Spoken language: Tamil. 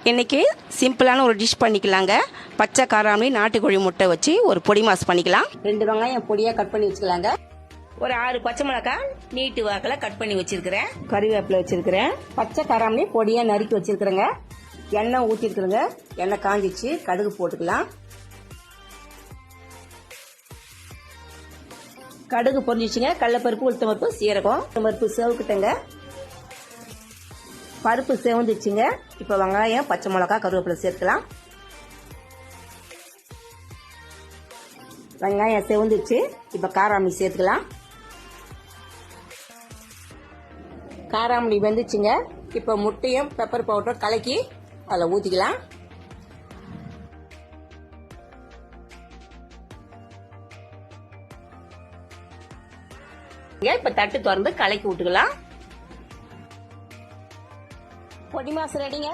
இன்னைக்கு சிம்பிளான ஒரு டிஷ் பண்ணிக்கலாங்க. பச்சை காராமணி நாட்டுக்கோழி முட்டை வச்சு ஒரு பொடி மாஸ் பண்ணிக்கலாம். 2 வெங்காயம் பொடியா கட் பண்ணி வச்சுக்கலாங்க. ஒரு 6 பச்சை மிளகாய் நீட்டு வாக்கில் கட் பண்ணி வச்சிருக்கிறேன். கறிவேப்பிலை வச்சிருக்கிறேன். பச்சை காராமணி பொடியா நறுக்கி வச்சிருக்கிறேங்க. எண்ணெய் ஊற்றிருக்கிறேங்க. எண்ணெய் காஞ்சிச்சு, கடுகு போட்டுக்கலாம். கடுகு பொரிஞ்சிச்சுங்க. கடலைப்பருப்பு, உளுத்தம்பருப்பு, சீரகம், பருப்பு சேவுக்கிட்டங்க. பருப்பு சேவந்துச்சுங்க. இப்போ வெங்காயம், பச்சை மிளகாய், கருவேப்பிலை சேர்க்கலாம். வெங்காயம் சேவந்துச்சு. இப்போ காராமணி சேர்த்துக்கலாம். காராமணி வெந்துச்சுங்க. இப்போ முட்டையும் பெப்பர் பவுடர் கலக்கி அதில் ஊற்றிக்கலாம். இப்போ தட்டு திறந்து கலக்கி விட்டுக்கலாம். பொடி மாஸ் ரெடிங்க.